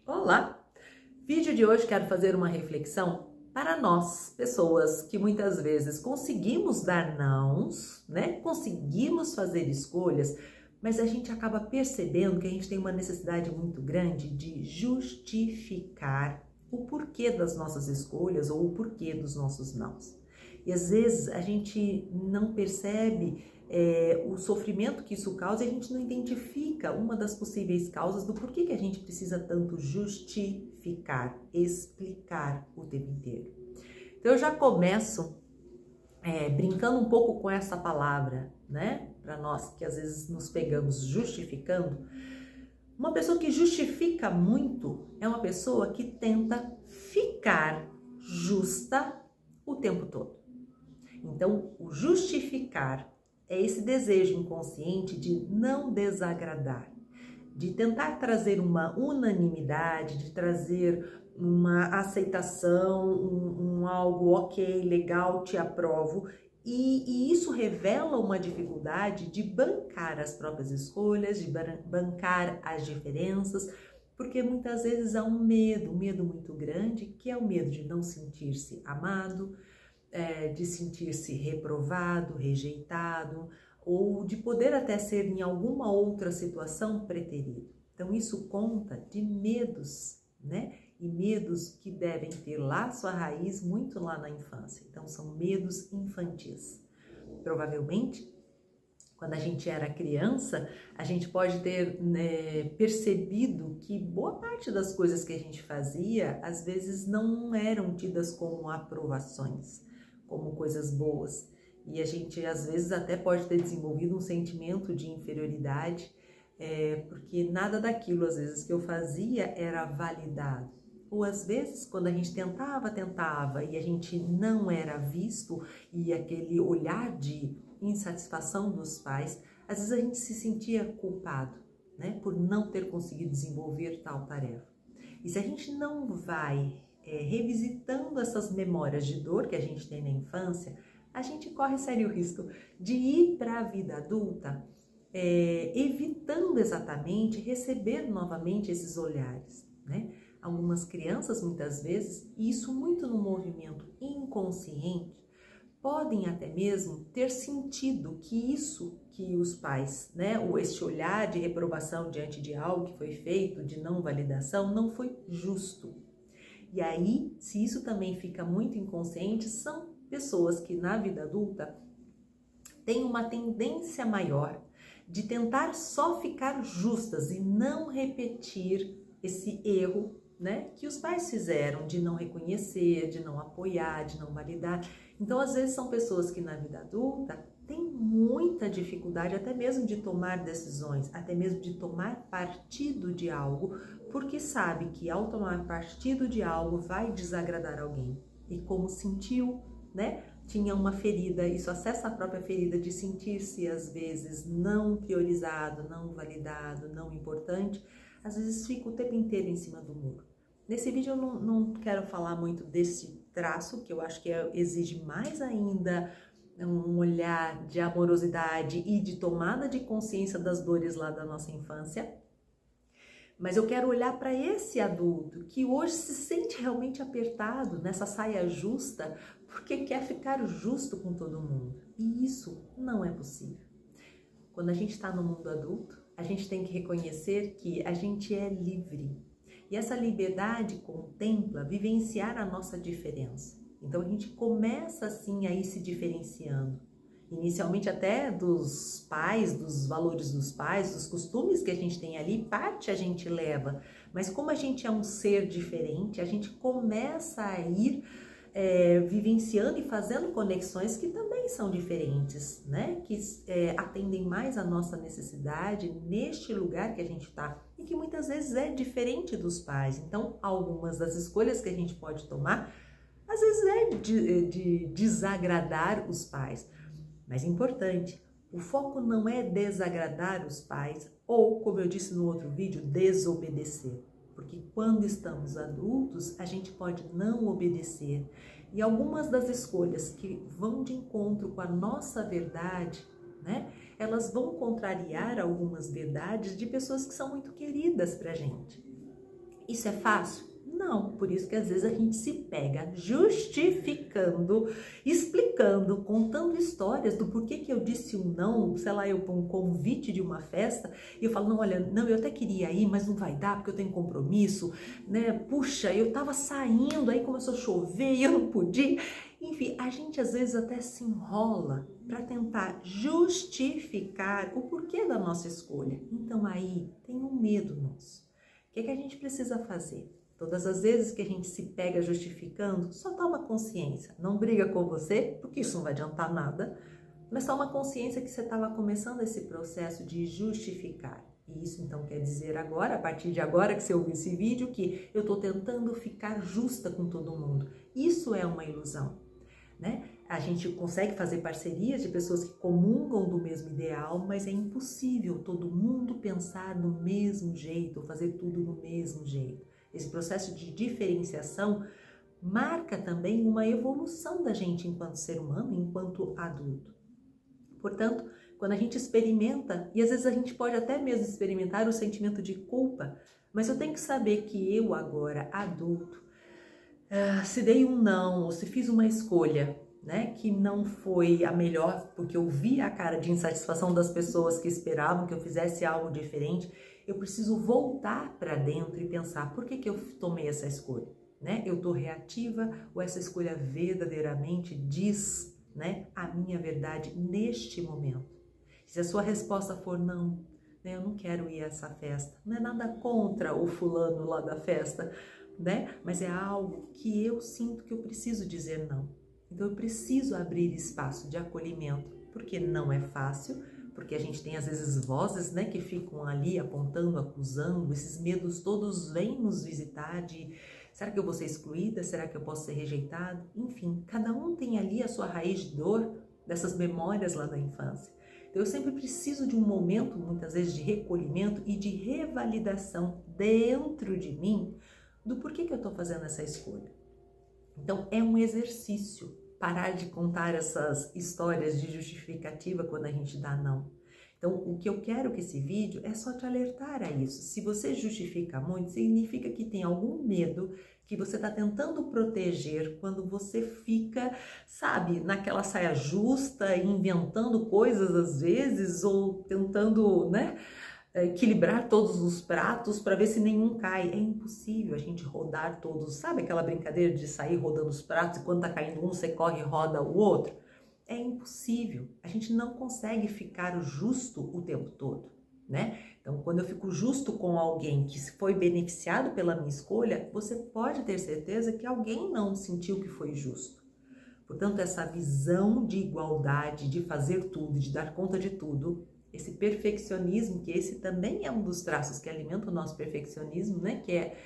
Olá! Vídeo de hoje quero fazer uma reflexão para nós, pessoas que muitas vezes conseguimos dar nãos, né? Conseguimos fazer escolhas, mas a gente acaba percebendo que a gente tem uma necessidade muito grande de justificar o porquê das nossas escolhas ou o porquê dos nossos nãos. E às vezes a gente não percebe o sofrimento que isso causa e a gente não identifica uma das possíveis causas do porquê que a gente precisa tanto justificar, explicar o tempo inteiro. Então eu já começo brincando um pouco com essa palavra, né? Para nós que às vezes nos pegamos justificando. Uma pessoa que justifica muito é uma pessoa que tenta ficar justa o tempo todo. Então, o justificar é esse desejo inconsciente de não desagradar, de tentar trazer uma unanimidade, de trazer uma aceitação, um algo ok, legal, te aprovo, e isso revela uma dificuldade de bancar as próprias escolhas, de bancar as diferenças, porque muitas vezes há um medo muito grande, que é o medo de não sentir-se amado, de sentir-se reprovado, rejeitado, ou de poder até ser em alguma outra situação preterido. Então isso conta de medos, né? E medos que devem ter lá sua raiz muito lá na infância. Então são medos infantis. Provavelmente, quando a gente era criança, a gente pode ter percebido que boa parte das coisas que a gente fazia, às vezes não eram tidas como aprovações, como coisas boas. E a gente, às vezes, até pode ter desenvolvido um sentimento de inferioridade, porque nada daquilo, às vezes, que eu fazia era validado. Ou, às vezes, quando a gente tentava e a gente não era visto, e aquele olhar de insatisfação dos pais, às vezes a gente se sentia culpado, né, por não ter conseguido desenvolver tal tarefa. E se a gente não vai revisitando essas memórias de dor que a gente tem na infância, a gente corre sério risco de ir para a vida adulta evitando exatamente receber novamente esses olhares, né? Algumas crianças, muitas vezes, e isso muito no movimento inconsciente, podem até mesmo ter sentido que isso que os pais, né, este olhar de reprovação diante de algo que foi feito, de não validação, não foi justo. E aí, se isso também fica muito inconsciente, são pessoas que na vida adulta têm uma tendência maior de tentar só ficar justas e não repetir esse erro, né, que os pais fizeram de não reconhecer, de não apoiar, de não validar. Então, às vezes são pessoas que na vida adulta têm muita dificuldade até mesmo de tomar decisões, até mesmo de tomar partido de algo, porque sabe que ao tomar partido de algo vai desagradar alguém. E como sentiu, né, tinha uma ferida, isso acessa a própria ferida de sentir-se às vezes não priorizado, não validado, não importante, às vezes fica o tempo inteiro em cima do muro. Nesse vídeo eu não quero falar muito desse traço, que eu acho que exige mais ainda um olhar de amorosidade e de tomada de consciência das dores lá da nossa infância. Mas eu quero olhar para esse adulto que hoje se sente realmente apertado nessa saia justa porque quer ficar justo com todo mundo. E isso não é possível. Quando a gente está no mundo adulto, a gente tem que reconhecer que a gente é livre. E essa liberdade contempla vivenciar a nossa diferença. Então a gente começa assim a ir se diferenciando. Inicialmente até dos pais, dos valores dos pais, dos costumes que a gente tem ali, parte a gente leva. Mas como a gente é um ser diferente, a gente começa a ir vivenciando e fazendo conexões que também são diferentes, né? Que atendem mais a nossa necessidade neste lugar que a gente está e que muitas vezes é diferente dos pais. Então, algumas das escolhas que a gente pode tomar, às vezes é de desagradar os pais. Mas importante, o foco não é desagradar os pais ou, como eu disse no outro vídeo, desobedecer. Porque quando estamos adultos, a gente pode não obedecer. E algumas das escolhas que vão de encontro com a nossa verdade, né? Elas vão contrariar algumas verdades de pessoas que são muito queridas pra gente. Isso é fácil? Não, por isso que às vezes a gente se pega justificando, explicando, contando histórias do porquê que eu disse um não, sei lá, eu para um convite de uma festa, e eu falo, não, olha, não, eu até queria ir, mas não vai dar porque eu tenho compromisso, né? Puxa, eu tava saindo, aí começou a chover e eu não podia. Enfim, a gente às vezes até se enrola para tentar justificar o porquê da nossa escolha. Então aí tem um medo nosso. O que é que a gente precisa fazer? Todas as vezes que a gente se pega justificando, só toma consciência. Não briga com você, porque isso não vai adiantar nada, mas toma consciência que você estava começando esse processo de justificar. E isso então quer dizer agora, a partir de agora que você ouviu esse vídeo, que eu estou tentando ficar justa com todo mundo. Isso é uma ilusão, né? A gente consegue fazer parcerias de pessoas que comungam do mesmo ideal, mas é impossível todo mundo pensar do mesmo jeito, ou fazer tudo do mesmo jeito. Esse processo de diferenciação marca também uma evolução da gente enquanto ser humano, enquanto adulto. Portanto, quando a gente experimenta, e às vezes a gente pode até mesmo experimentar o sentimento de culpa, mas eu tenho que saber que eu agora, adulto, se dei um não, ou se fiz uma escolha, né, que não foi a melhor, porque eu vi a cara de insatisfação das pessoas que esperavam que eu fizesse algo diferente, eu preciso voltar para dentro e pensar, por que eu tomei essa escolha? Né? Eu estou reativa ou essa escolha verdadeiramente diz, né, a minha verdade neste momento? Se a sua resposta for não, né, eu não quero ir a essa festa, não é nada contra o fulano lá da festa, né? Mas é algo que eu sinto que eu preciso dizer não. Então eu preciso abrir espaço de acolhimento, porque não é fácil, porque a gente tem às vezes vozes, né, que ficam ali apontando, acusando, esses medos todos vêm nos visitar de será que eu vou ser excluída? Será que eu posso ser rejeitado? Enfim, cada um tem ali a sua raiz de dor, dessas memórias lá da infância. Então eu sempre preciso de um momento, muitas vezes, de recolhimento e de revalidação dentro de mim do porquê que eu estou fazendo essa escolha. Então é um exercício parar de contar essas histórias de justificativa quando a gente dá não. Então o que eu quero com esse vídeo é só te alertar a isso. Se você justifica muito, significa que tem algum medo que você está tentando proteger quando você fica, sabe, naquela saia justa, inventando coisas às vezes, ou tentando, né, equilibrar todos os pratos para ver se nenhum cai. É impossível a gente rodar todos. Sabe aquela brincadeira de sair rodando os pratos e quando tá caindo um, você corre e roda o outro? É impossível. A gente não consegue ficar justo o tempo todo, né? Então, quando eu fico justo com alguém que foi beneficiado pela minha escolha, você pode ter certeza que alguém não sentiu que foi justo. Portanto, essa visão de igualdade, de fazer tudo, de dar conta de tudo, esse perfeccionismo, que esse também é um dos traços que alimenta o nosso perfeccionismo, né? Que é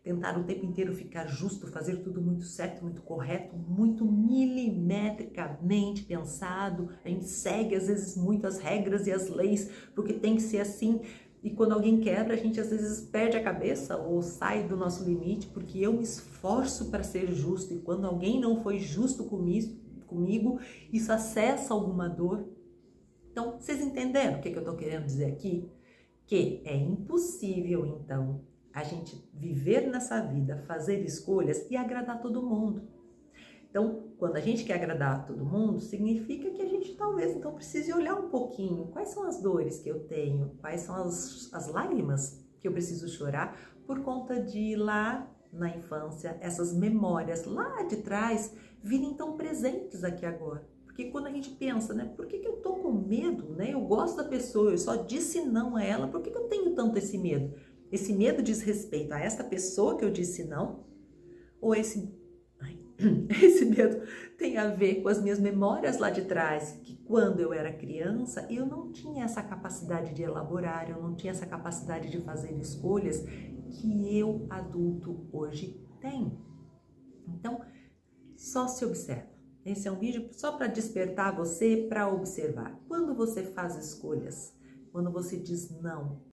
tentar o tempo inteiro ficar justo, fazer tudo muito certo, muito correto, muito milimetricamente pensado. A gente segue às vezes muito as regras e as leis, porque tem que ser assim. E quando alguém quebra, a gente às vezes perde a cabeça ou sai do nosso limite, porque eu me esforço para ser justo e quando alguém não foi justo comigo, isso acessa alguma dor. Então, vocês entenderam o que eu estou querendo dizer aqui? Que é impossível, então, a gente viver nessa vida, fazer escolhas e agradar todo mundo. Então, quando a gente quer agradar todo mundo, significa que a gente talvez, então, precise olhar um pouquinho quais são as dores que eu tenho, quais são as lágrimas que eu preciso chorar por conta de lá na infância, essas memórias lá de trás virem tão presentes aqui agora. Porque quando a gente pensa, né, por que eu tô com medo, né? Eu gosto da pessoa, eu só disse não a ela, por que eu tenho tanto esse medo? Esse medo diz respeito a esta pessoa que eu disse não? Ou esse medo tem a ver com as minhas memórias lá de trás, que quando eu era criança, eu não tinha essa capacidade de elaborar, eu não tinha essa capacidade de fazer escolhas que eu, adulto, hoje tenho. Então, só se observa. Esse é um vídeo só para despertar você para observar. Quando você faz escolhas, quando você diz não,